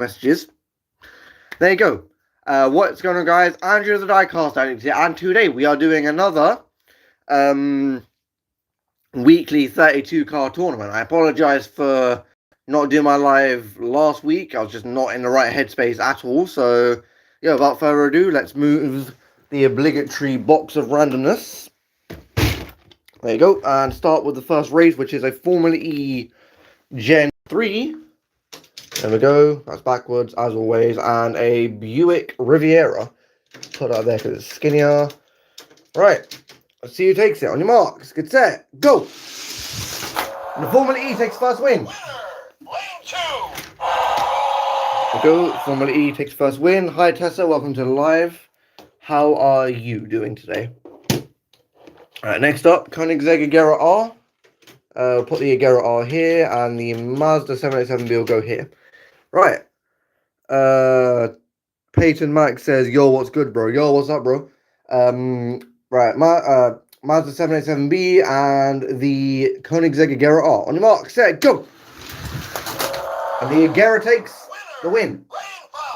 messages. There you go. What's going on, guys? Andrew the Diecast Addict here, and today we are doing another weekly 32 card tournament. I apologize for not doing my live last week. I was just not in the right headspace at all. So, yeah, without further ado, let's move the obligatory box of randomness. There you go. And start with the first race, which is a Formula E Gen 3. There we go. That's backwards, as always. And a Buick Riviera. Put that there because it's skinnier. Right. Let's see who takes it. On your marks. Get set. Go. And the Formula E takes first win. There we go. Formula E takes first win. Hi, Tessa. Welcome to the live. How are you doing today? Alright, next up, Koenigsegg Agera R. Put the Agera R here, and the Mazda 787B will go here. Right. Peyton Mac says, yo, what's good, bro? Yo, what's up, bro? Right, Mazda 787B and the Koenigsegg Agera R. On your mark, set, go! And the Agera takes the win.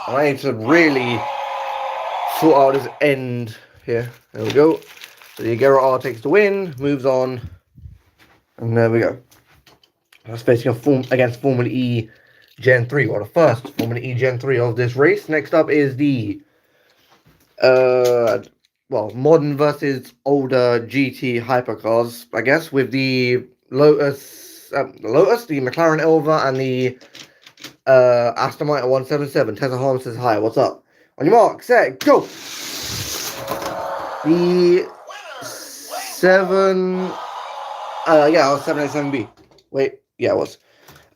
And I need to really sort out this end here. There we go. So the Agera R takes the win, moves on, and there we go. That's facing against Formula E Gen 3, or the first Formula E Gen 3 of this race. Next up is the, modern versus older GT hypercars, I guess, with the Lotus, the McLaren Elva, and the Aston Martin 177. Tessa Harm says, hi, what's up? On your mark, set, go! The 787B. Wait, yeah, it was.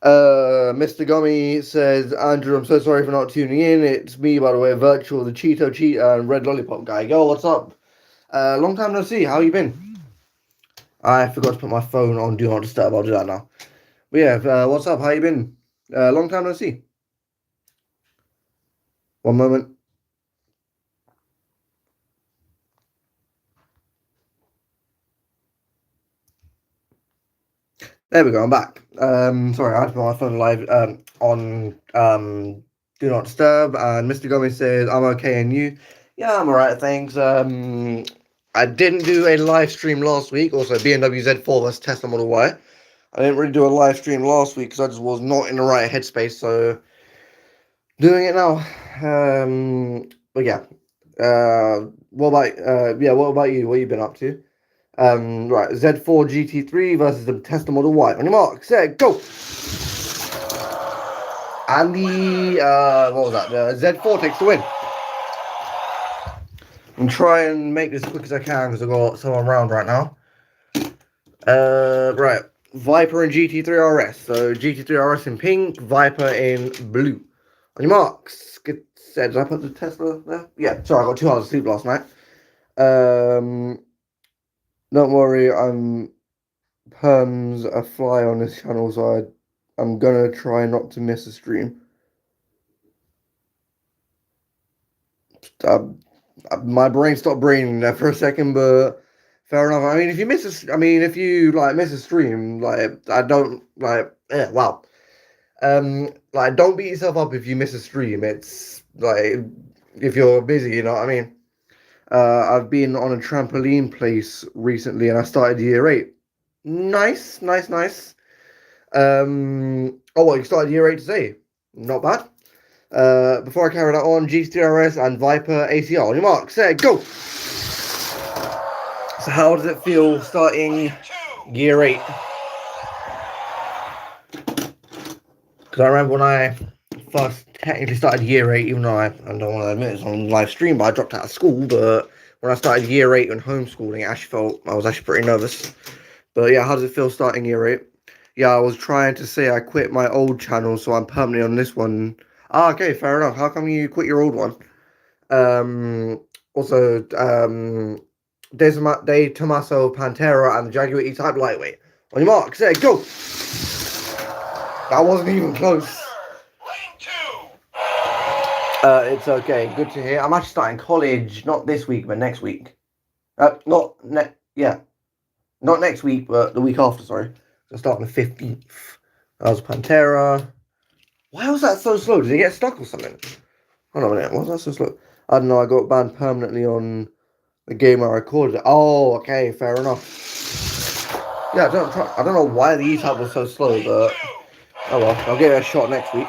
Mr. Gummy says, Andrew, I'm so sorry for not tuning in. It's me, by the way, Virtual, the Cheeto Cheetah, and Red Lollipop guy. Yo, what's up? Long time no see. How you been? I forgot to put my phone on Do Not Disturb. I'll do that now. But yeah, what's up? How you been? Long time no see. One moment. There we go, I'm back. Sorry, I had to put my phone live on Do Not Disturb, and Mr. Gomez says, I'm okay, and you? Yeah, I'm alright, thanks. I didn't do a live stream last week, also BMW Z4 vs Tesla Model Y. I didn't really do a live stream last week because I just was not in the right headspace, so doing it now. But yeah. What about you? What have you been up to? Right, Z4 GT3 versus the Tesla Model Y. On your mark, set, go! And the, what was that? The Z4 takes the win. I'm trying to make this as quick as I can because I've got someone around right now. Right, Viper and GT3 RS. So GT3 RS in pink, Viper in blue. On your marks, get set. Did I put the Tesla there? Yeah, sorry, I got 2 hours of sleep last night. Don't worry, I'm perms a fly on this channel, so I'm gonna try not to miss a stream. My brain stopped braining there for a second, but fair enough. I mean, if you miss miss a stream, don't beat yourself up if you miss a stream. It's like, if you're busy, you know what I mean? I've been on a trampoline place recently, and I started year 8. Nice. You started year 8 today? Not bad. Before I carry that on, GTRS and Viper ACR. On your mark, set, go! So how does it feel starting year 8? Because I remember when I first technically started year 8, even though I don't want to admit it's on live stream, but I dropped out of school. But when I started year 8 and homeschooling, I was actually pretty nervous. But yeah, how does it feel starting year 8? Yeah, I was trying to say I quit my old channel, so I'm permanently on this one. Ah, okay, fair enough. How come you quit your old one? Also, De Tomaso Pantera and the Jaguar E-Type Lightweight. On your mark, set, go! That wasn't even close. It's okay. Good to hear. I'm actually starting college, not this week, but next week. Not next week, but the week after, sorry. So starting the 15th. That was Pantera. Why was that so slow? Did it get stuck or something? Hold on a minute. Why was that so slow? I don't know. I got banned permanently on the game I recorded it. Oh, okay. Fair enough. Yeah, I don't know why the E-Type was so slow, but oh well. I'll give it a shot next week.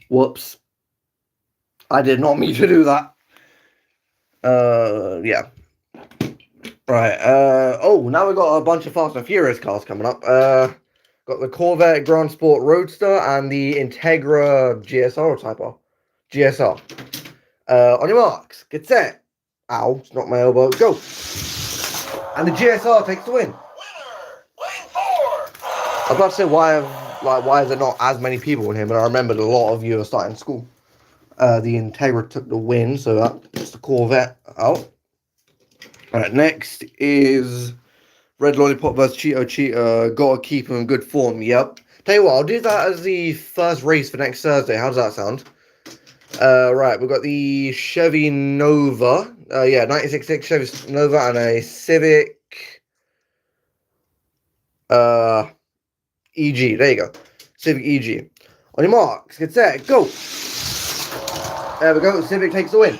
Whoops. I did not mean to do that. Yeah. Right. Oh, now we've got a bunch of Fast and Furious cars coming up. Got the Corvette Grand Sport Roadster and the Integra GSR or Type R. GSR. On your marks, get set. Ow, it's not my elbow. Go. And the GSR takes the win. I was about to say why is there not as many people in here, but I remembered a lot of you are starting school. The Integra took the win, so that's the Corvette out. Alright, next is Red Lollipop versus Cheeto Cheetah. Gotta keep him in good form, yep. Tell you what, I'll do that as the first race for next Thursday. How does that sound? Right, we've got the Chevy Nova. Yeah, 96.6 Chevy Nova and a Civic EG. There you go. Civic EG. On your marks, get set, go. There we go. Civic takes the win.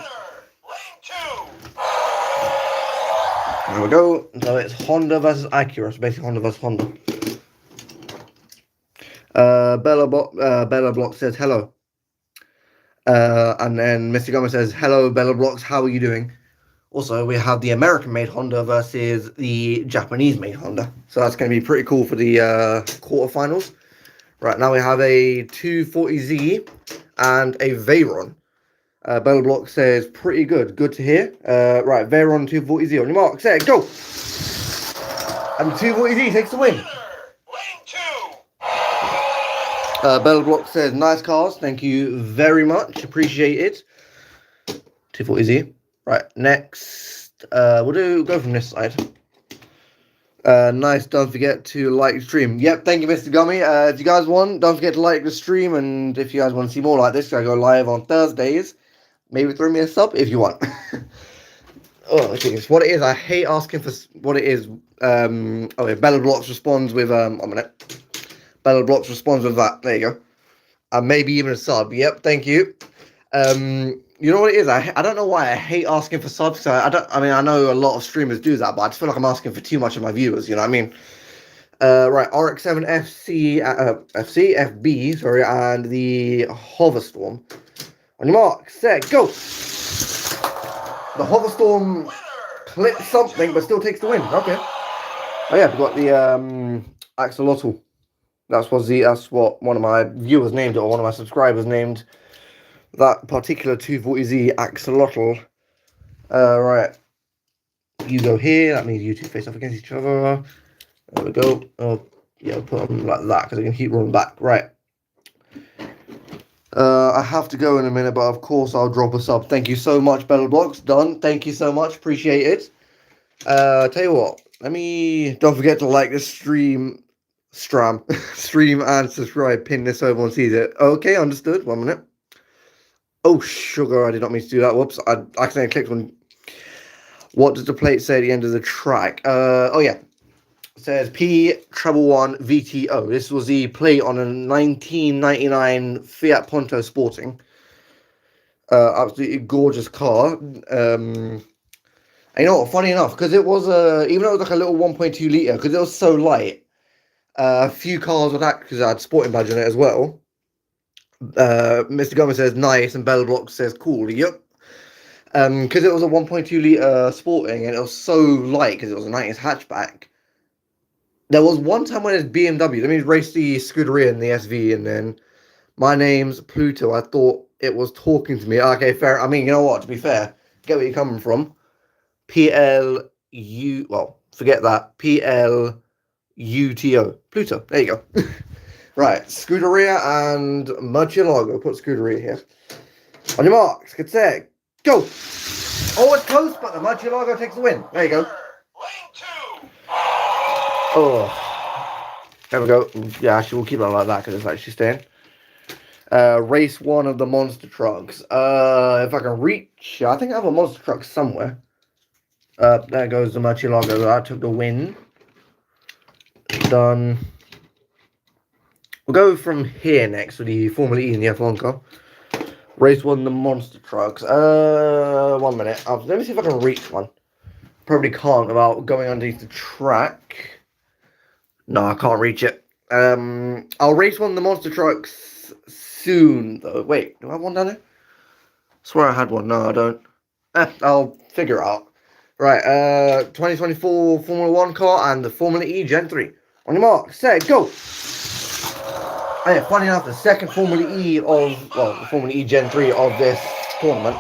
There we go. So it's Honda versus Acura. So basically Honda versus Honda. Bella Block says hello. And then Mr. Gomez says, hello, Bella Blocks, how are you doing? Also, we have the American-made Honda versus the Japanese-made Honda. So that's going to be pretty cool for the quarterfinals. Right, now we have a 240Z and a Veyron. Bella Block says, pretty good. Good to hear. Right, Veyron 240Z. On your mark, set, go! And the 240Z takes the win. Bella Block says, nice cars. Thank you very much. Appreciate it. 240Z. Right, next. We'll go from this side. Nice. Don't forget to like the stream. Yep, thank you, Mr. Gummy. If you guys want, don't forget to like the stream. And if you guys want to see more like this, I go live on Thursdays. Maybe throw me a sub if you want. Oh, geez. What it is, I hate asking for what it is. Okay, Bella Blocks responds with, a minute. Bella Blocks responds with that. There you go. And maybe even a sub. Yep, thank you. You know what it is? I don't know why I hate asking for subs. So I mean, I know a lot of streamers do that, but I just feel like I'm asking for too much of my viewers. You know what I mean? Right, RX-7 FC FB, sorry, and the Hoverstorm. On your mark, set, go. The Hoverstorm clips something, but still takes the win. Okay. Oh yeah, we've got the Axolotl. That's what one of my viewers named it, or one of my subscribers named that particular 240Z Axolotl. Right. You go here. That means you two face off against each other. There we go. Oh, yeah, put them like that because I can keep running back. Right. I have to go in a minute, but of course I'll drop a sub. Thank you so much, Bella Blocks. Done. Thank you so much. Appreciate it. Tell you what. Don't forget to like this stream and subscribe. Pin this so everyone sees it. Okay, understood. 1 minute. Oh, sugar, I did not mean to do that. Whoops, I accidentally clicked on. What does the plate say at the end of the track? Oh, yeah. It says P1 VTO. This was the plate on a 1999 Fiat Punto Sporting. Absolutely gorgeous car. And you know what, funny enough, because it was, even though it was like a little 1.2 litre, because it was so light, a few cars with that, because I had sporting badge on it as well. Mr. Gomez says nice, and Bella Block says cool. Yep. Because it was a 1.2 litre Sporting, and it was so light because it was a 90s hatchback. There was one time when it's BMW. Let me race the Scuderia and the SV, and then my name's Pluto. I thought it was talking to me. Okay, fair. I mean, you know what? To be fair, get where you're coming from. PLU. Well, forget that. PLUTO. Pluto. There you go. Right, Scuderia and Murcielago. Put Scuderia here. On your marks, get set, go! Oh, it's close, but the Murcielago takes the win. There you go. Oh, there we go. Yeah, actually, we'll keep it like that because it's actually staying. Race 1 of the monster trucks. If I can reach, I think I have a monster truck somewhere. There goes the Murcielago. That took the win. Done. We'll go from here next with the Formula E in the F1 car. Race 1, the monster trucks. 1 minute. Let me see if I can reach one. Probably can't without going underneath the track. No, I can't reach it. I'll race one of the monster trucks soon, though. Wait, do I have one down there? I swear I had one. No, I don't. I'll figure it out. Right, 2024 Formula 1 car and the Formula E Gen 3. On your mark, set, go! And yeah, funny enough, the second Formula E the Formula E Gen 3 of this tournament,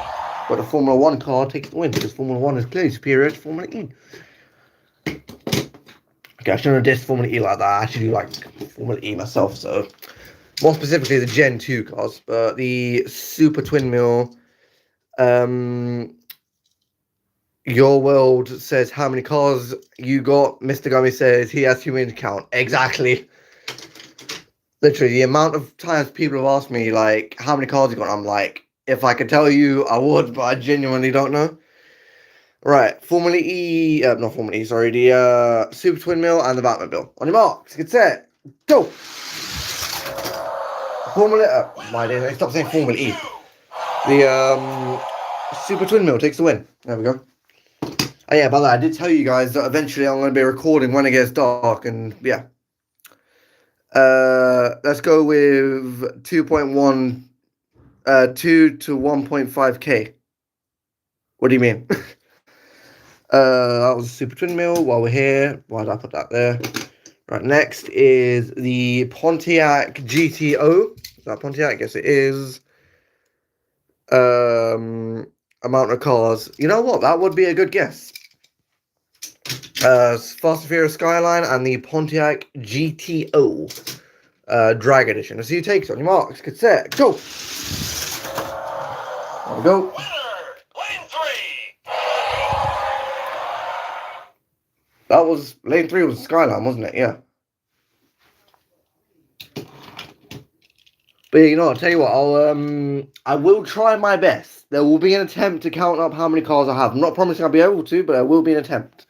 but the Formula 1 car takes the win because Formula 1 is clearly superior to Formula E. Okay, I shouldn't have dissed Formula E like that. I actually do like Formula E myself, so more specifically the Gen 2 cars, but the Super Twin Mill, Your World says how many cars you got. Mr. Gummy says he has too many to count. Exactly. Literally, the amount of times people have asked me, like, how many cars you got, I'm like, if I could tell you, I would, but I genuinely don't know. Right, Formula E, not Formula E, sorry, the Super Twin Mill and the Batmobile. On your marks, get set, go! Formula, my dear, stop saying Formula E. The Super Twin Mill takes the win. There we go. Oh yeah, by the way, I did tell you guys that eventually I'm going to be recording when it gets dark, and yeah. Let's go with 2.1, 2 to 1.5K. What do you mean? That was a Super Twin Mill. While we're here, why did I put that there? Right, next is the Pontiac GTO. Is that Pontiac? Yes, it is. Amount of cars. You know what? That would be a good guess. Fast and Furious Skyline and the Pontiac GTO Drag Edition. Let's see who takes it. On your marks, get set, go! There we go. That was lane 3 was Skyline, wasn't it? Yeah. But yeah, you know, I'll tell you what, I will try my best. There will be an attempt to count up how many cars I have. I'm not promising I'll be able to, but there will be an attempt.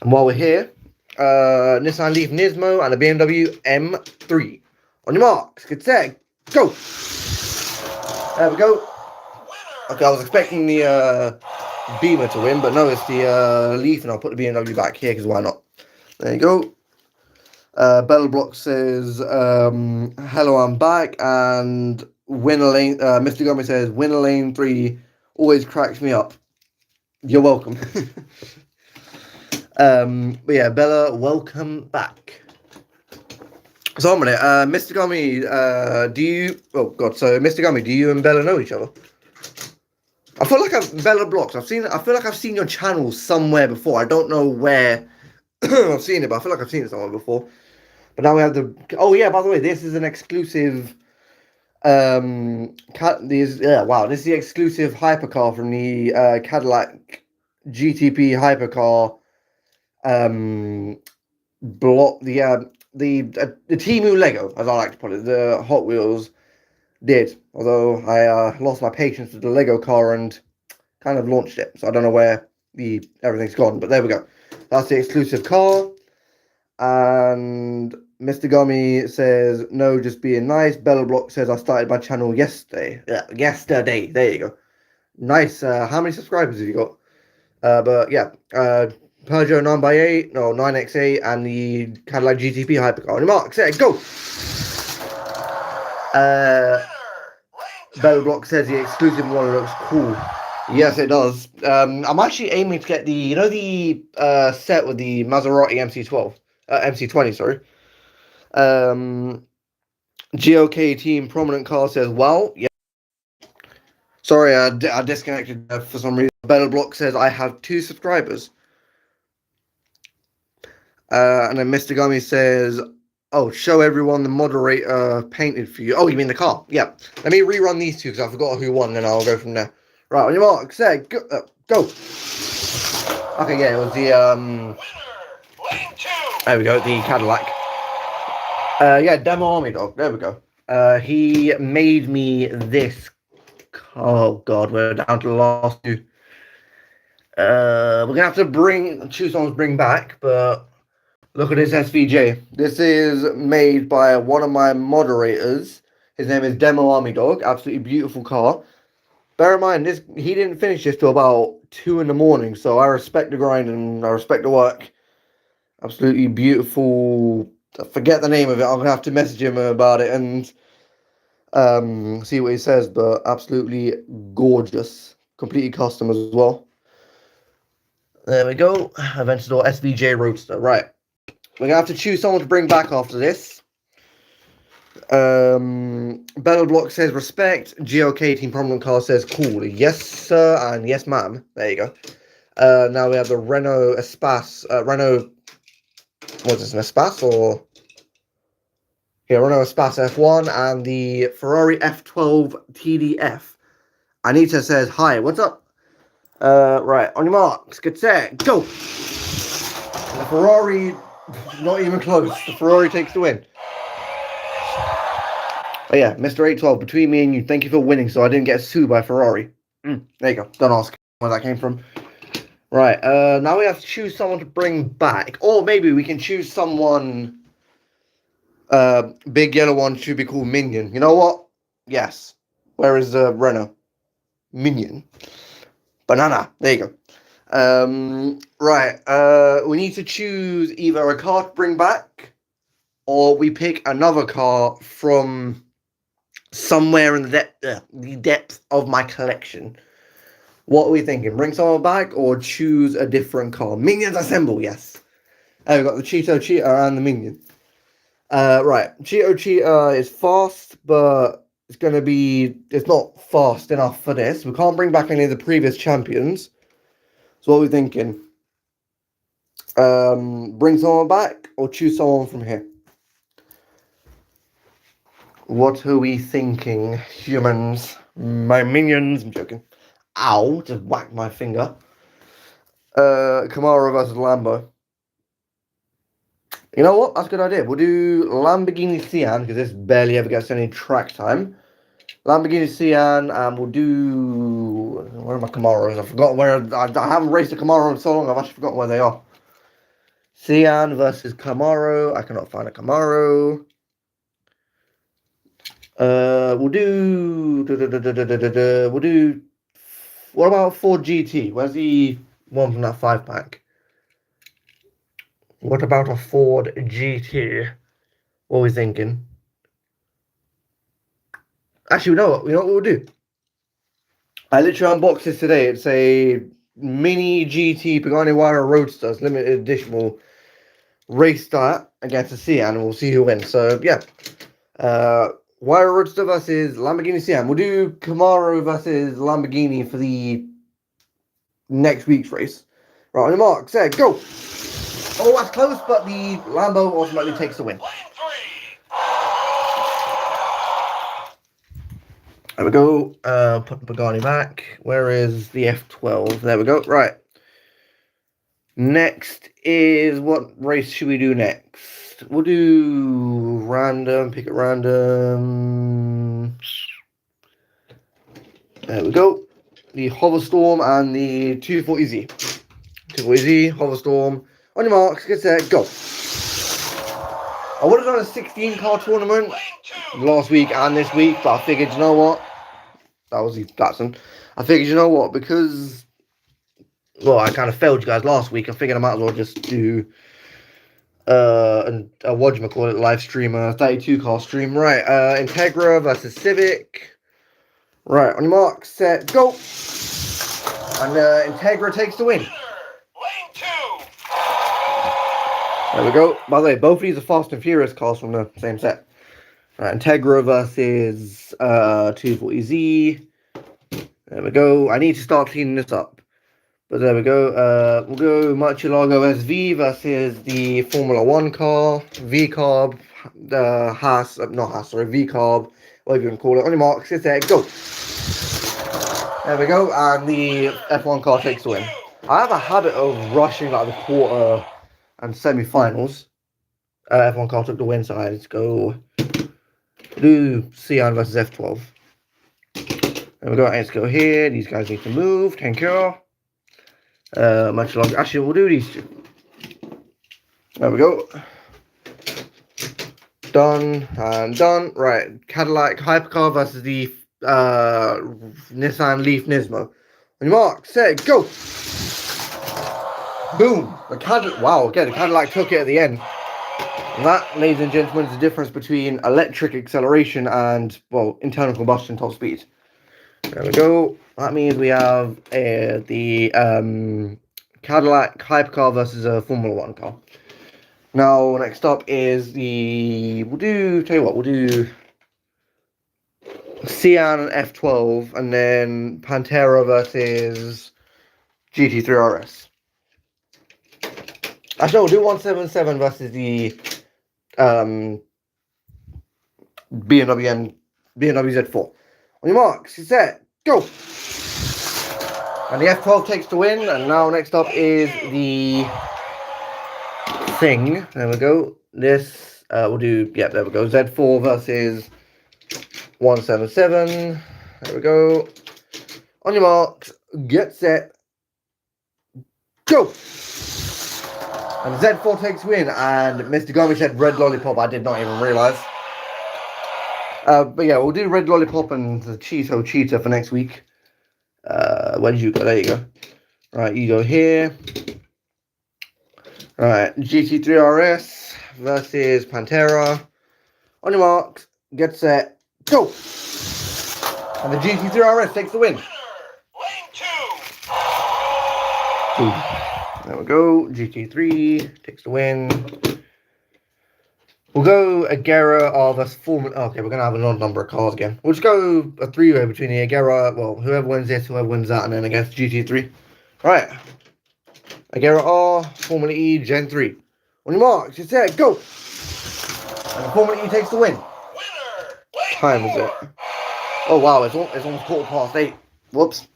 And while we're here, Nissan Leaf Nismo and a BMW M3. On your marks, get set, go! There we go. Okay, I was expecting the Beamer to win, but no, it's the Leaf, and I'll put the BMW back here because why not? There you go. Bella Block says, hello, I'm back, and winner lane, Mr. Gummy says, winner lane 3 always cracks me up. You're welcome. But yeah, Bella, welcome back. So, I'm gonna, Mr. Gummy, do you, oh god, so Mr. Gummy, do you and Bella know each other? I feel like Bella Blocks, I feel like I've seen your channel somewhere before. I don't know where I've seen it, but I feel like I've seen it somewhere before. But now we have the, oh yeah, by the way, this is an exclusive, this is the exclusive hypercar from the Cadillac GTP hypercar, block, the Temu Lego, as I like to put it, the Hot Wheels did, although I lost my patience with the Lego car and kind of launched it, so I don't know where everything's gone, but there we go. That's the exclusive car. And Mr. Gummy says, no, just being nice. Bella Block says, I started my channel yesterday. Yeah, yesterday. There you go. Nice. How many subscribers have you got? But yeah, Peugeot 9x8, no, 9x8, and the Cadillac GTP hypercar. On your mark, set, go! Bella Block says the exclusive one looks cool. Yes, it does. I'm actually aiming to get the, you know, the set with the Maserati MC12. MC20, sorry. GOK Team Prominent Car says, well, yeah. Sorry, I disconnected for some reason. Bella Block says, I have 2 subscribers. And then Mr. Gummy says, oh, show everyone the moderator painted for you. Oh, you mean the car? Yeah. Let me rerun these 2 because I forgot who won, and I'll go from there. Right, on your mark, say, go. Go. Okay, yeah, it was the, there we go, the Cadillac. Yeah, Demo Army Dog. There we go. He made me this. Oh god, we're down to the last 2. We're gonna have to choose someone to bring back, but Look at this SVJ. This is made by one of my moderators. His name is Demo Army Dog. Absolutely beautiful car. Bear in mind, he didn't finish this till about 2 in the morning, so I respect the grind and I respect the work. Absolutely beautiful. I forget the name of it. I'm gonna have to message him about it and see what he says. But absolutely gorgeous, completely custom as well. There we go. Aventador SVJ Roadster. Right, we're gonna have to choose someone to bring back after this. Battle Block says respect. GOK Team Prominent Car says cool. Yes, sir, and yes, ma'am. There you go. Now we have the Renault Espace. Renault. What is this, an Espace or? Yeah, Renault Espace F1 and the Ferrari F12 TDF. Anita says hi. What's up? Right, on your marks, get set, go. The Ferrari, not even close. The Ferrari takes the win. Oh yeah, Mr. 812, between me and you, thank you for winning so I didn't get sued by Ferrari. There you go. Don't ask where that came from. Right, now we have to choose someone to bring back. Or maybe we can choose someone... big yellow one should be called Minion. You know what? Yes. Where is the Renault? Minion. Banana. There you go. Right, we need to choose either a car to bring back or we pick another car from... somewhere in the depth of my collection. What are we thinking? Bring someone back or choose a different car? Minions assemble, yes. Oh, we've got the Cheeto Cheetah and the Minion. Right, Cheeto Cheetah is fast, but it's not fast enough for this. We can't bring back any of the previous champions. So what are we thinking? Bring someone back or choose someone from here? What are we thinking, humans? My minions. I'm joking. Ow, just whacked my finger. Camaro versus Lambo. You know what? That's a good idea. We'll do Lamborghini Sian, because this barely ever gets any track time. Lamborghini Sian, and we'll do... Where are my Camaros? I forgot where... I haven't raced a Camaro in so long, I've actually forgotten where they are. Sian versus Camaro. I cannot find a Camaro. We'll do... We'll do... What about Ford GT? Where's the one from that 5-pack? What about a Ford GT? What are we thinking? Actually, you know what we'll do? I literally unboxed this today. It's a mini GT Pagani Huayra Roadsters limited edition. We'll race that against the Sian and we'll see who wins. So, yeah. Huayra Roadster versus Lamborghini Sian. We'll do Camaro versus Lamborghini for the next week's race. Right, on your mark, set, go! Oh, that's close, but the Lambo ultimately takes the win. There we go. Put the Pagani back. Where is the F12? There we go. Right. Next is... What race should we do next? We'll do random. Pick it random. There we go. The Hoverstorm and the 240Z. 240Z, Hoverstorm. On your marks, get set, go. I would have done a 16-car tournament last week and this week, but I figured, you know what? That was the Datsun. I figured, you know what? Because, well, I kind of failed you guys last week. I figured I might as well just do whatchamacallit live stream, a 32-car stream. Right, Integra versus Civic. Right, on your mark, set, go. And Integra takes the win. There we go. By the way, both of these are Fast and Furious cars from the same set. Right, Integra versus 240Z. There we go. I need to start cleaning this up. But there we go. We'll go Murcielago SV versus the Formula 1 car. V-Carb. V-Carb. Whatever you can call it. On your marks, get there, go. There we go. And the F1 car takes the win. I have a habit of rushing like the quarter and semi-finals. F1 car took the win, so let's go do Sian versus F12. There we go, let's go here. These guys need to move. Thank you. Much longer. Actually, we'll do these two. There we go. Done and done. Right, Cadillac Hypercar versus the Nissan Leaf Nismo. On your mark, set, go. Boom. The Cadillac. Wow. Again, the Cadillac took it at the end. And that, ladies and gentlemen, is the difference between electric acceleration and, well, internal combustion top speed. There we go. That means we have the Cadillac Hypercar versus a Formula One car. Now, next up is the... Tell you what, we'll do Cyan and F12, and then Pantera versus GT3 RS. Actually, we'll do 177 versus the BMW Z4. On your marks, you set, go! And the F12 takes the win, and now next up is the thing. There we go. This, we'll do, yeah, there we go. Z4 versus 177. There we go. On your marks, get set, go! And Z4 takes win, and Mr. Gummy said Red Lollipop. I did not even realise. But yeah, we'll do Red Lollipop and the Cheeto Cheetah for next week. Where did you go? There you go. Right, you go here. Right, GT3 RS versus Pantera. On your marks, get set, go! And the GT3 RS takes the win. There we go. GT3 takes the win. We'll go Agera versus Foreman. Okay, we're going to have an odd number of cars again. We'll just go a three-way between the Agera. Well, whoever wins this, whoever wins that, and then against GT3. Right. Agera R, Formula E, Gen 3. On your marks, you set, go! And the Formula E takes the win. What time is it? Oh, wow, it's almost 8:15. Whoops.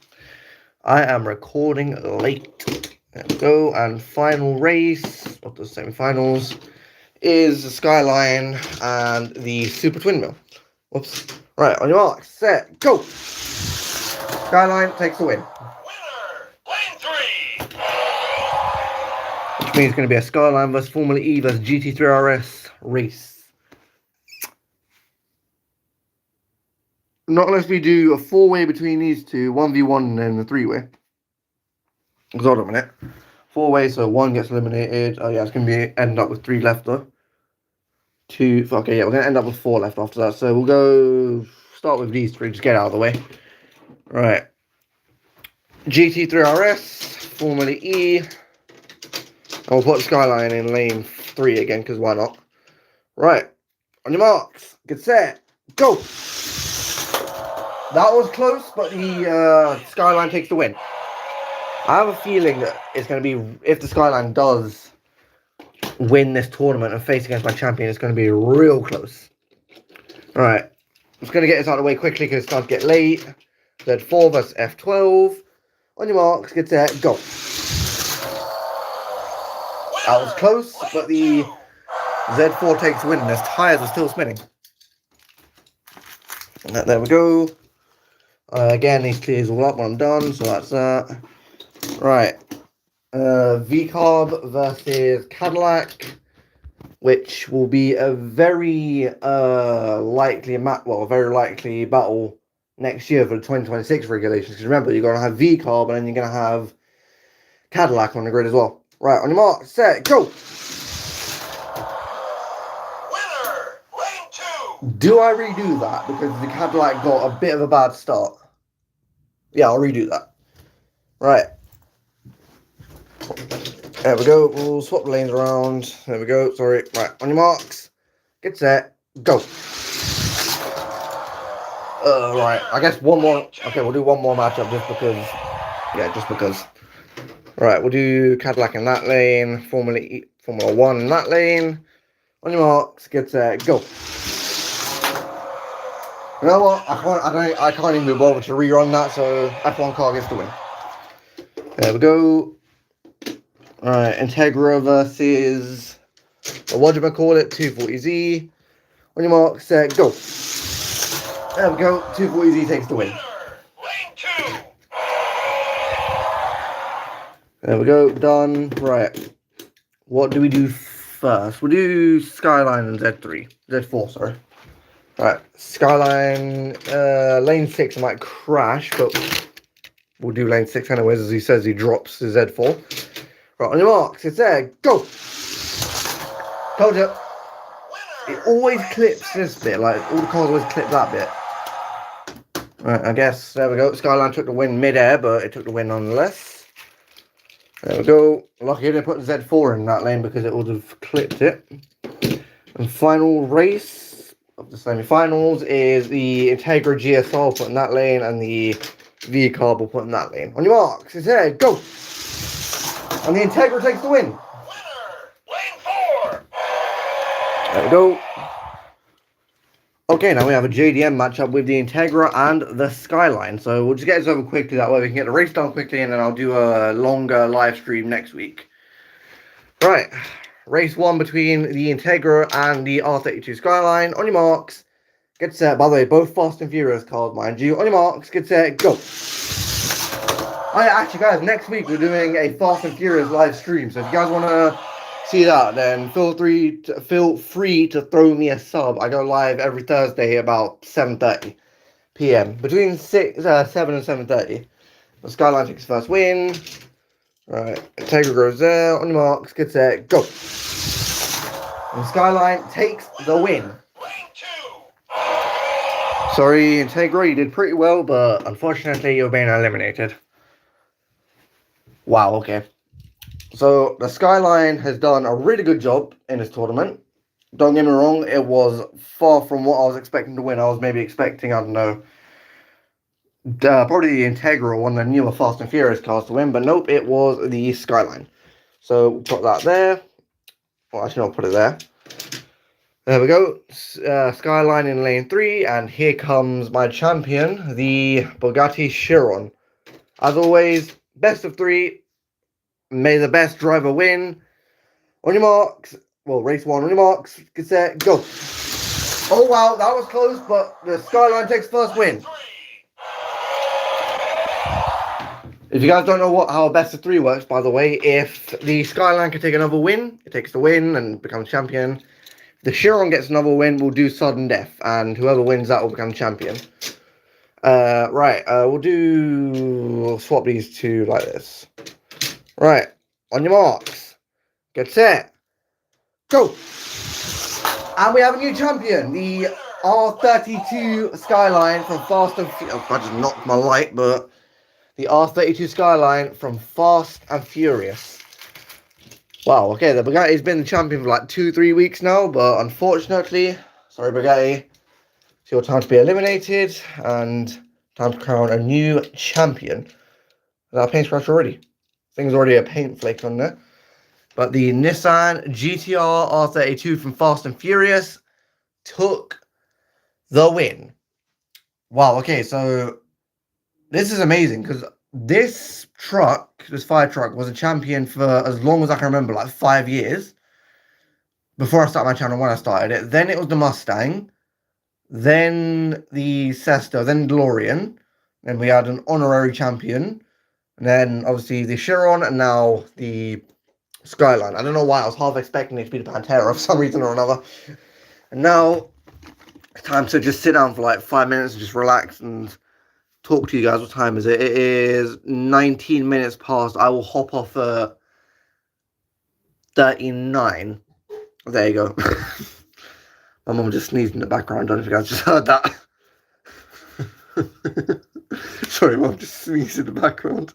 I am recording late. There we go. And final race of the semi-finals is the Skyline and the Super Twin Mill. Whoops. Right, on your marks, set, go! Skyline takes the win. Which means it's going to be a Skyline versus Formula E versus GT3 RS race. Not unless we do a four-way between these two, 1v1 and then a three-way. Because hold on a minute. Four-way, so one gets eliminated. Oh yeah, it's going to be end up with 3 left though. 2, okay, yeah, we're going to end up with 4 left after that. So we'll go, start with these 3, just get out of the way. Right. GT3 RS, Formula E. And we'll put Skyline in lane 3 again, because why not? Right. On your marks, get set, go! That was close, but the Skyline takes the win. I have a feeling that it's going to be, if the Skyline does win this tournament and face against my champion, it's going to be real close. Alright, I'm just going to get this out of the way quickly because it's starting to get late. Z4 versus F12. On your marks, get set, go. That was close, but the Z4 takes the win and his tyres are still spinning. And there we go. Again, these clears all up when I'm done, so that's that. Right. V-Carb versus Cadillac, which will be a very likely battle next year for the 2026 regulations. Because remember, you're going to have V-Carb and then you're going to have Cadillac on the grid as well. Right, on your mark, set, go! Winner, lane 2! Do I redo that? Because the Cadillac got a bit of a bad start. Yeah, I'll redo that. Right. There we go. We'll swap the lanes around. There we go. Sorry. Right. On your marks. Get set. Go. Right. I guess one more. Okay, we'll do one more matchup just because. Yeah, just because. Right. We'll do Cadillac in that lane. Formula 1 in that lane. On your marks. Get set. Go. You know what? I can't even be bothered to rerun that, so F1 car gets the win. There we go. Alright, Integra versus, what do I call it? 240Z. On your mark, set, go. There we go. 240Z takes the win. There we go. Done. Right. What do we do first. We'll do Skyline and Z3. Z4, sorry. Right, Skyline, lane 6 I might crash, but we'll do lane 6 anyways, as he says he drops the Z4. Right, on your marks, it's there, go! Told you. It always clips this bit, like, all the cars always clip that bit. Right, I guess, there we go. Skyline took the win mid-air, but it took the win nonetheless. There we go. Lucky I didn't put the Z4 in that lane because it would have clipped it. And final race of the semi-finals is the Integra GSR will put in that lane and the V-Carb will put in that lane. On your marks, it's there, go! And the Integra takes the win. Winner, lane 4. There we go. Okay, now we have a JDM matchup with the Integra and the Skyline. So we'll just get this over quickly, that way we can get the race done quickly, and then I'll do a longer live stream next week. Right, race 1 between the Integra and the R32 Skyline. On your marks, get set. By the way, both Fast and Furious cars, mind you. On your marks, get set, go. Actually, guys, next week we're doing a Fast and Furious live stream. So if you guys want to see that, then feel free to throw me a sub. I go live every Thursday about 7:30 p.m. Between 7 and 7:30. The Skyline takes first win. Right, Integra goes there. On your marks, get set, go. And Skyline takes the win. Lane 2. Sorry, Integra, you did pretty well, but unfortunately you're being eliminated. Wow, okay. So, the Skyline has done a really good job in this tournament. Don't get me wrong, it was far from what I was expecting to win. I was maybe expecting, I don't know, probably the Integra, one of the newer Fast and Furious cars to win, but nope, it was the Skyline. So, we'll put that there. Well, actually, I'll put it there. There we go. Skyline in lane 3, and here comes my champion, the Bugatti Chiron. As always, best of 3. May the best driver win. On your marks. Well, race 1. On your marks. Get set. Go. Oh, wow. That was close, but the Skyline takes first win. If you guys don't know how a best of 3 works, by the way, if the Skyline can take another win, it takes the win and becomes champion. If the Chiron gets another win, we'll do sudden death, and whoever wins that will become champion. Right. We'll swap these two like this. Right, on your marks, get set, go! And we have a new champion, the R32 Skyline from Fast and Furious. Oh, I just knocked my light, but the R32 Skyline from Fast and Furious. Wow, okay, the Bugatti's been the champion for like 2-3 weeks now, but unfortunately, sorry Bugatti, it's your time to be eliminated, and time to crown a new champion. Is that a paint scratch already? I think there's already a paint flake on there. But the Nissan GTR R32 from Fast and Furious took the win. Wow, okay, so this is amazing because this fire truck, was a champion for as long as I can remember, like 5 years. Before I started my channel, when I started it. Then it was the Mustang. Then the Sesto, then DeLorean. Then we had an honorary champion. And then, obviously, the Chiron, and now the Skyline. I don't know why, I was half expecting it to be the Pantera for some reason or another. And now, it's time to just sit down for like 5 minutes and just relax and talk to you guys. What time is it? It is 19 minutes past. I will hop off at 39. There you go. My mum just sneezed in the background. I don't know if you guys just heard that. Sorry, Mum just sneezed in the background.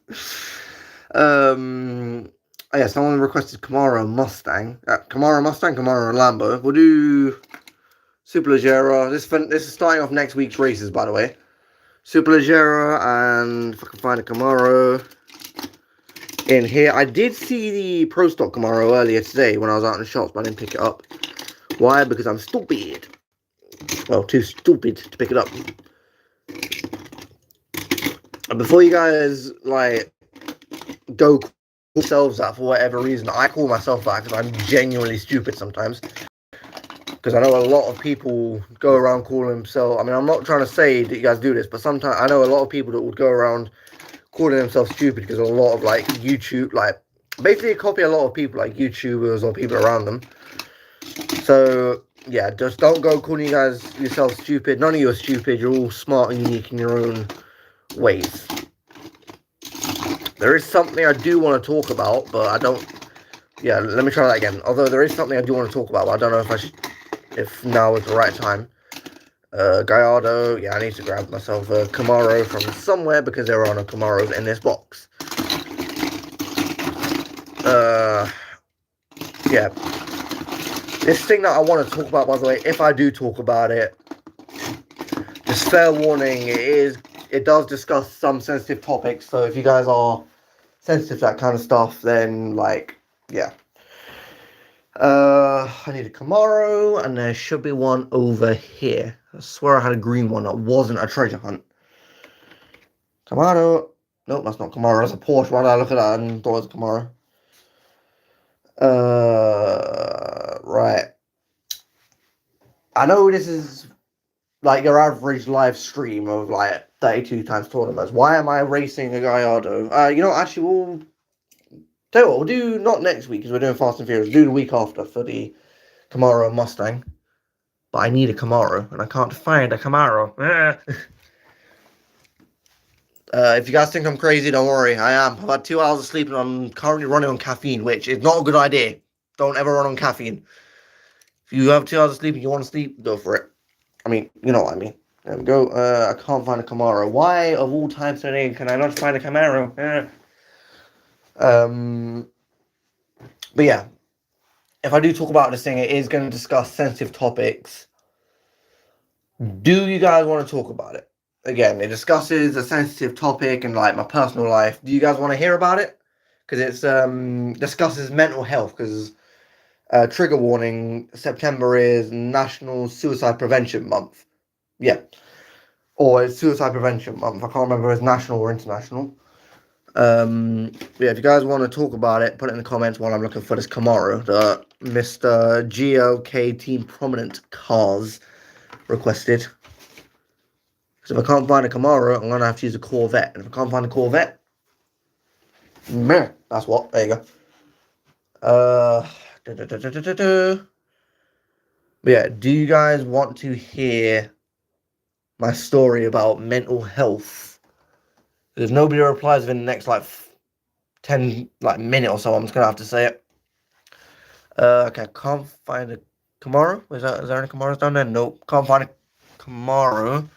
Yeah, someone requested Camaro Mustang. Camaro Mustang, Camaro Lambo. We'll do Superleggera. This is starting off next week's races, by the way. Superleggera, and if I can find a Camaro in here. I did see the Pro Stock Camaro earlier today when I was out in the shops, but I didn't pick it up. Why? Because I'm stupid. Well, too stupid to pick it up. And before you guys, like, go call yourselves that for whatever reason, I call myself that because I'm genuinely stupid sometimes. Because I know a lot of people go around calling themselves, I mean, I'm not trying to say that you guys do this, but sometimes I know a lot of people that would go around calling themselves stupid because a lot of, like, YouTube, like, basically copy a lot of people, like YouTubers or people around them. So yeah, just don't go calling you guys yourselves stupid. None of you are stupid. You're all smart and unique in your own ways. There is something I do want to talk about, but I don't. Yeah, let me try that again. Although there is something I do want to talk about, but I don't know if now is the right time. Gallardo, yeah, I need to grab myself a Camaro from somewhere because there are no Camaros in this box. Yeah. This thing that I want to talk about, by the way, if I do talk about it, just fair warning, it does discuss some sensitive topics, so if you guys are sensitive to that kind of stuff, then, like, yeah. I need a Camaro, and there should be one over here. I swear I had a green one that wasn't a treasure hunt. Camaro. Nope, that's not Camaro. That's a Porsche. Why did I look at that and thought it was a Camaro? Right. I know this is like your average live stream of like 32 times tournaments. Why am I racing a Gallardo? Actually, we'll tell you what, we'll do not next week because we're doing Fast and Furious. We'll do the week after for the Camaro and Mustang. But I need a Camaro and I can't find a Camaro. If you guys think I'm crazy, don't worry. I am. I've had 2 hours of sleep and I'm currently running on caffeine, which is not a good idea. Don't ever run on caffeine. If you have 2 hours of sleep and you want to sleep, go for it. I mean, you know what I mean. There we go. I can't find a Camaro. Why, of all times today, can I not find a Camaro? But yeah, if I do talk about this thing, it is going to discuss sensitive topics. Do you guys want to talk about it? Again, it discusses a sensitive topic and like my personal life. Do you guys want to hear about it? Because it's discusses mental health. Because trigger warning: September is National Suicide Prevention Month. Yeah, or it's Suicide Prevention Month. I can't remember if it's national or international. Yeah, if you guys want to talk about it, put it in the comments while I'm looking for this Camaro that Mr. GLK Team Prominent Cars requested. So if I can't find a Camaro, I'm gonna have to use a Corvette. And if I can't find a Corvette, meh, that's what. There you go. But yeah, do you guys want to hear my story about mental health? If nobody replies within the next like 10 minute or so, I'm just gonna have to say it. Okay, can't find a Camaro. Is there any Camaros down there? Nope, can't find a Camaro.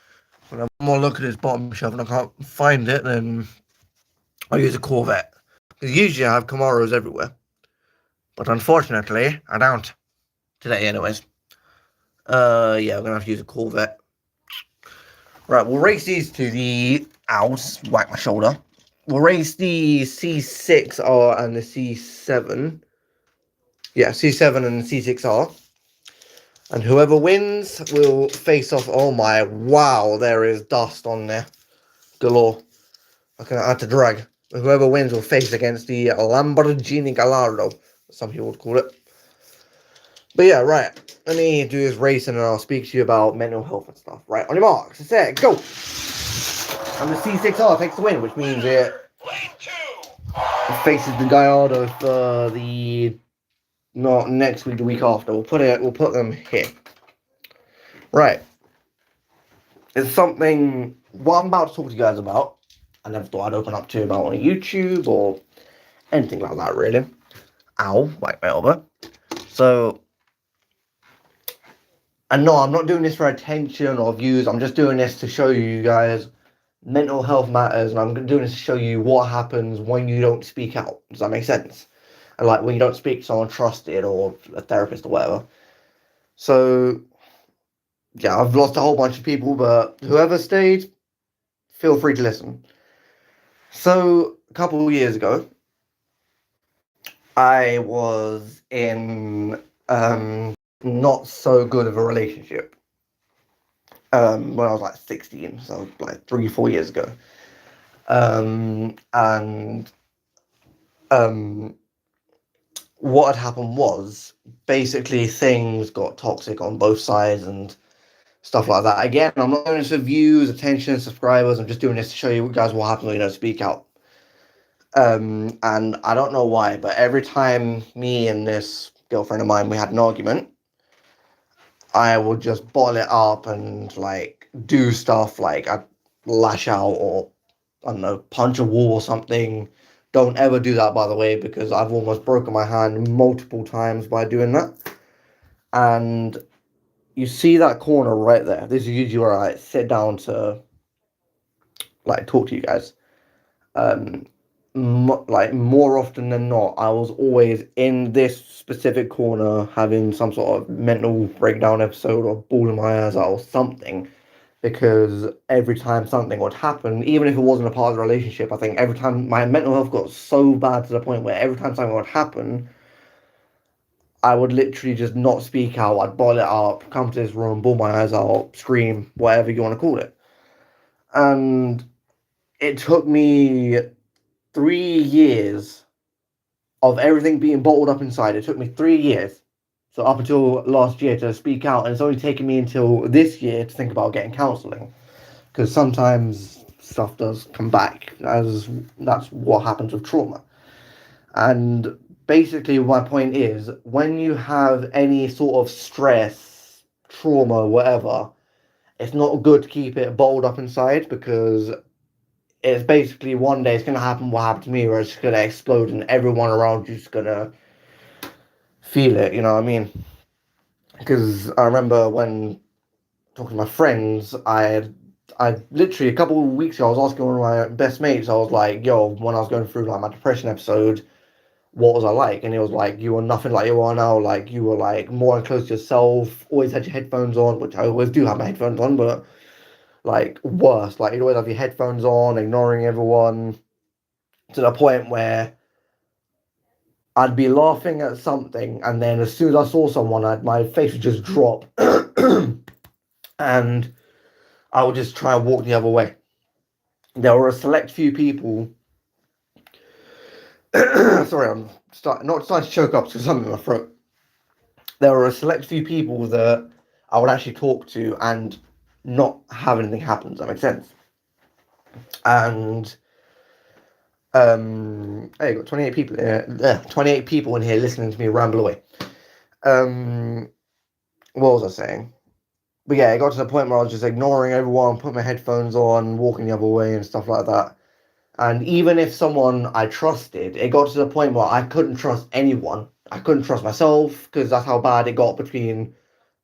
When I'm more look at this bottom shelf and I can't find it, then I'll use a Corvette. Because usually I have Camaros everywhere. But unfortunately, I don't. Today, anyways. Yeah, I'm gonna have to use a Corvette. Right, we'll race these to the... Ow, just whack my shoulder. We'll race the C6R and the C7. Yeah, C7 and the C6R. And whoever wins will face off... Oh my, wow, there is dust on there. Galore. I had to drag. Whoever wins will face against the Lamborghini Gallardo, some people would call it. But yeah, right. Let me do this race and then I'll speak to you about mental health and stuff. Right, on your marks, set, go! And the C6R takes the win, which means it faces the Gallardo for the... Not next week, the week after. We'll put them here. Right. It's something... What I'm about to talk to you guys about, I never thought I'd open up to about on YouTube or anything like that, really. Ow, whack my elbow. So, and no, I'm not doing this for attention or views. I'm just doing this to show you guys mental health matters, and I'm doing this to show you what happens when you don't speak out. Does that make sense? And like when you don't speak to someone trusted or a therapist or whatever. So, yeah, I've lost a whole bunch of people, but whoever stayed, feel free to listen. So, a couple of years ago, I was in not so good of a relationship. When I was like 16, so like 3-4 years ago. What had happened was basically things got toxic on both sides and stuff like that. Again, I'm not doing this for views, attention, subscribers. I'm just doing this to show you guys what happens when you don't speak out. And I don't know why, but every time me and this girlfriend of mine, we had an argument, I would just bottle it up and like do stuff like I'd lash out or I don't know, punch a wall or something. Don't ever do that, by the way, because I've almost broken my hand multiple times by doing that. And you see that corner right there. This is usually where I sit down to like talk to you guys. Um, like more often than not, I was always in this specific corner having some sort of mental breakdown episode or bawling my eyes out or something. Because every time something would happen, even if it wasn't a part of the relationship, I think every time my mental health got so bad to the point where every time something would happen, I would literally just not speak out. I'd bottle it up, come to this room, bawl my eyes out, scream, whatever you want to call it. And it took me 3 years of everything being bottled up inside. It took me 3 years. So up until last year to speak out, and it's only taken me until this year to think about getting counselling. Because sometimes stuff does come back, as that's what happens with trauma. And basically, my point is when you have any sort of stress, trauma, whatever, it's not good to keep it bottled up inside because it's basically one day it's going to happen what happened to me, where it's just going to explode and everyone around you's going to feel it, you know what I mean? Because I remember when talking to my friends, I literally a couple of weeks ago I was asking one of my best mates. I was like, "Yo, when I was going through like my depression episode, what was I like?" And he was like, "You were nothing like you are now. Like you were like more enclosed to yourself. Always had your headphones on, which I always do have my headphones on, but like worse. Like you'd always have your headphones on, ignoring everyone to the point where." I'd be laughing at something, and then as soon as I saw someone, my face would just drop, and I would just try and walk the other way. There were a select few people. Sorry, I'm not starting to choke up because something in my throat. There were a select few people that I would actually talk to and not have anything happen. Does that make sense? And hey, you got 28 people. 28 people in here listening to me ramble away. Um, what was I saying? But yeah, it got to the point where I was just ignoring everyone, putting my headphones on, walking the other way, and stuff like that. And even if someone I trusted, it got to the point where I couldn't trust anyone. I couldn't trust myself because that's how bad it got between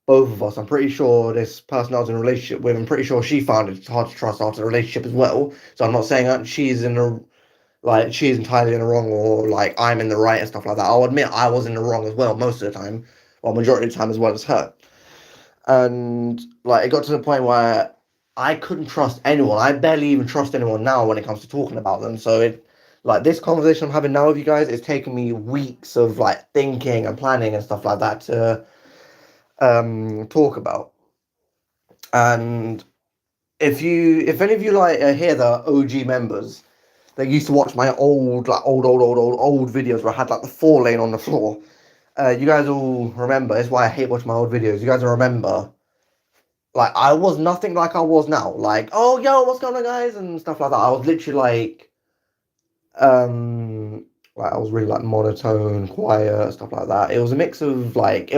both of us. I'm pretty sure this person I was in a relationship with, I'm pretty sure she found it hard to trust after the relationship as well. So I'm not saying that she's entirely in the wrong or like I'm in the right and stuff like that. I'll admit I was in the wrong as well most of the time, well, majority of the time as well as her. And like it got to the point where I couldn't trust anyone. I barely even trust anyone now when it comes to talking about them. So it like this conversation I'm having now with you guys, it's taken me weeks of like thinking and planning and stuff like that to talk about. And if any of you like hear the OG members that used to watch my old videos where I had like the 4 lane on the floor, you guys all remember. That's why I hate watching my old videos. You guys will remember like I was nothing like I was now. Like, oh yo, what's going on, guys, and stuff like that. I was literally like I was really like monotone, quiet, stuff like that. It was a mix of like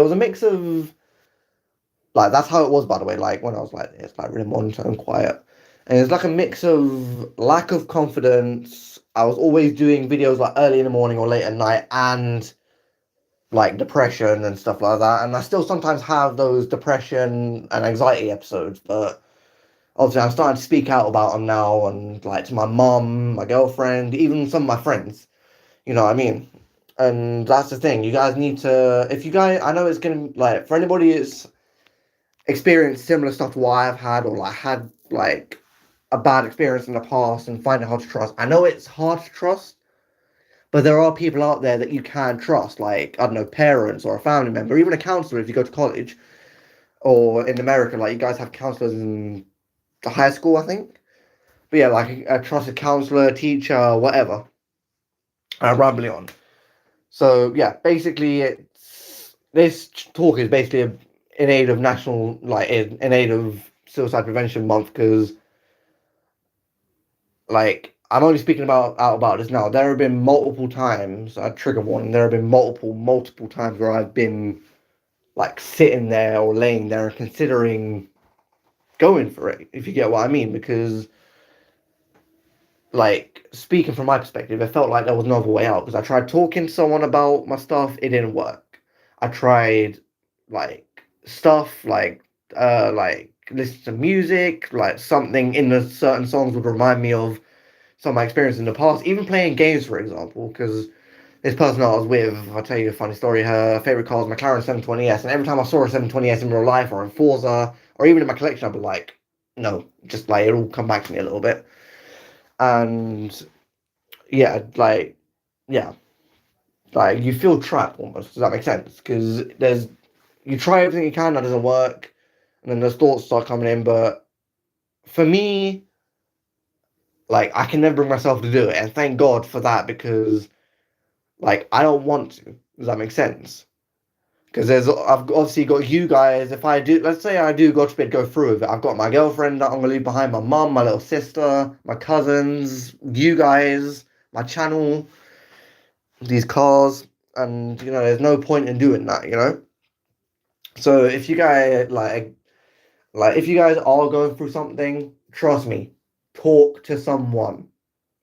that's how it was, by the way. Like when I was like it's like really monotone, quiet, and it's like a mix of lack of confidence. I was always doing videos like early in the morning or late at night, and like depression and stuff like that. And I still sometimes have those depression and anxiety episodes, but obviously I'm starting to speak out about them now and like to my mum, my girlfriend, even some of my friends. You know what I mean? And that's the thing. You guys need to if you guys I know it's gonna like for anybody that's experienced similar stuff to what I've had or like had like a bad experience in the past and finding hard to trust. I know it's hard to trust, but there are people out there that you can trust, like I don't know, parents or a family member, even a counselor if you go to college, or in America, like you guys have counselors in the high school, I think. But yeah, like a trusted counselor, teacher, whatever. I'm rambling on. So yeah, basically, this talk is basically in aid of national, like in aid of suicide prevention month, because like I'm only speaking about this now. There have been multiple times, I trigger warning. There have been multiple times where I've been like sitting there or laying there and considering going for it, if you get what I mean. Because, like, speaking from my perspective, it felt like there was no other way out. Because I tried talking to someone about my stuff, it didn't work. I tried, like, stuff like listen to music, like something in the certain songs would remind me of some of my experience in the past. Even playing games, for example, because this person I was with, I'll tell you a funny story. Her favorite car is McLaren 720S, and every time I saw a 720S in real life or in Forza or even in my collection, I'd be like, no, just like it'll come back to me a little bit. And yeah, yeah, like you feel trapped almost. Does that make sense? Because you try everything you can, that doesn't work, and then those thoughts start coming in. But for me, like I can never bring myself to do it, and thank God for that because like I don't want to. Does that make sense? Because I've obviously got you guys. If I do, let's say I do, God forbid, go through with it. I've got my girlfriend that I'm gonna leave behind, my mum, my little sister, my cousins, you guys, my channel, these cars, and there's no point in doing that. So if you guys like if you guys are going through something, trust me, talk to someone.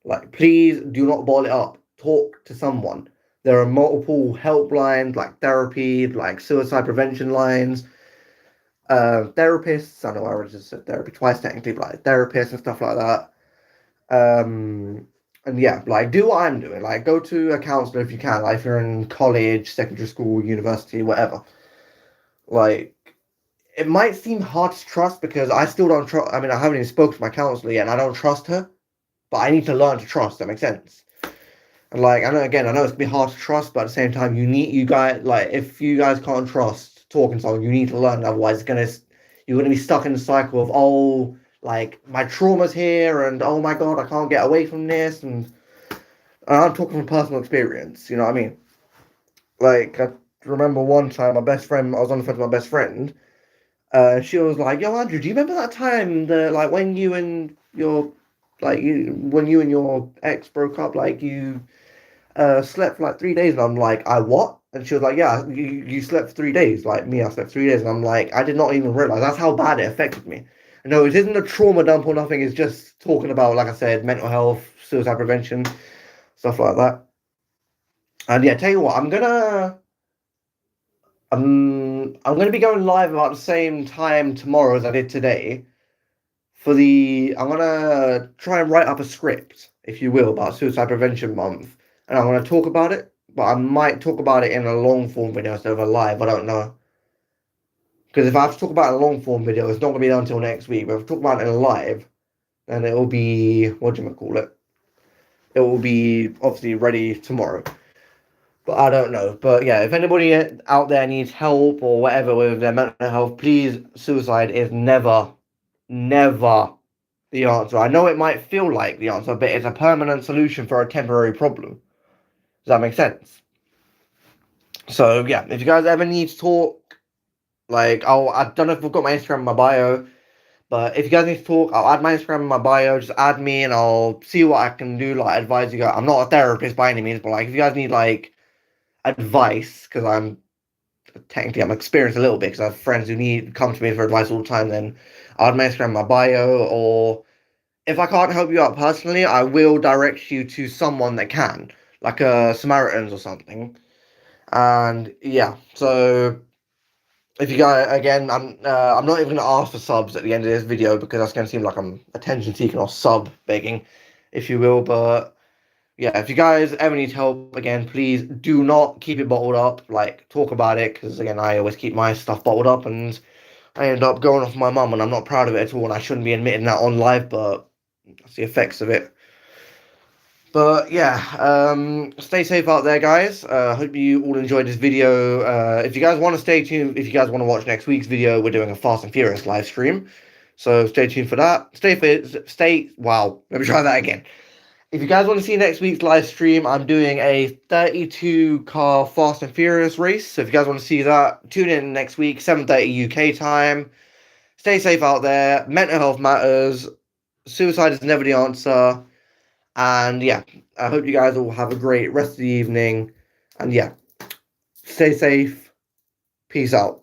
Like, please do not bottle it up. Talk to someone. There are multiple helplines, like therapy, like suicide prevention lines, therapists. I know I already just said therapy twice technically, but like therapists and stuff like that. And yeah, like do what I'm doing. Like go to a counselor if you can. Like if you're in college, secondary school, university, whatever. Like it might seem hard to trust because I still don't trust. I mean, I haven't even spoken to my counselor yet, and I don't trust her. But I need to learn to trust. That makes sense. And like I know it's gonna be hard to trust, but at the same time, you guys like if you guys can't trust talking to someone, you need to learn. Otherwise, you're gonna be stuck in the cycle of like my trauma's here, and oh my god, I can't get away from this, and I'm talking from personal experience. You know what I mean? Like I remember one time, I was on the phone with my best friend. She was like, "Yo, Andrew, do you remember that time like when you and your when you and your ex broke up, like you slept for like 3 days?" And I'm like, "I what?" And she was like, "Yeah, you slept for 3 days." Like me, I slept 3 days. And I'm like, I did not even realize that's how bad it affected me. No, it isn't a trauma dump or nothing. It's just talking about, like I said, mental health, suicide prevention, stuff like that. And yeah, tell you what, I'm gonna be going live about the same time tomorrow as I did today. I'm gonna try and write up a script, if you will, about Suicide Prevention Month, and I'm gonna talk about it. But I might talk about it in a long form video instead of a live. I don't know, because if I have to talk about a long form video, it's not gonna be done until next week. But if I talk about it in a live, then it will be what do you call it? It will be obviously ready tomorrow. But I don't know. But yeah, if anybody out there needs help or whatever with their mental health, please, suicide is never the answer. I know it might feel like the answer, but it's a permanent solution for a temporary problem. Does that make sense? So yeah, if you guys ever need to talk, like I don't know if I've got my Instagram in my bio, but if you guys need to talk, I'll add my Instagram in my bio. Just add me, and I'll see what I can do. Like advise you guys. I'm not a therapist by any means, but like if you guys need like advice, because I'm experienced a little bit because I have friends who come to me for advice all the time. Then I'll add my Instagram in my bio, or if I can't help you out personally, I will direct you to someone that can, like a Samaritans or something. And yeah, so if you guys again, I'm not even gonna ask for subs at the end of this video because that's gonna seem like I'm attention seeking or sub begging, if you will. But yeah, if you guys ever need help again, please do not keep it bottled up. Like talk about it because again, I always keep my stuff bottled up and I end up going off my mum and I'm not proud of it at all. And I shouldn't be admitting that on live, but that's the effects of it. But yeah, stay safe out there, guys. Hope you all enjoyed this video. If you guys want to stay tuned, if you guys want to watch next week's video, we're doing a Fast and Furious live stream. So stay tuned for that. Stay fit. Wow. Let me try that again. If you guys want to see next week's live stream, I'm doing a 32 car Fast and Furious race. So if you guys want to see that, tune in next week, 7:30 UK time. Stay safe out there. Mental health matters. Suicide is never the answer. And yeah, I hope you guys all have a great rest of the evening. And yeah, stay safe. Peace out.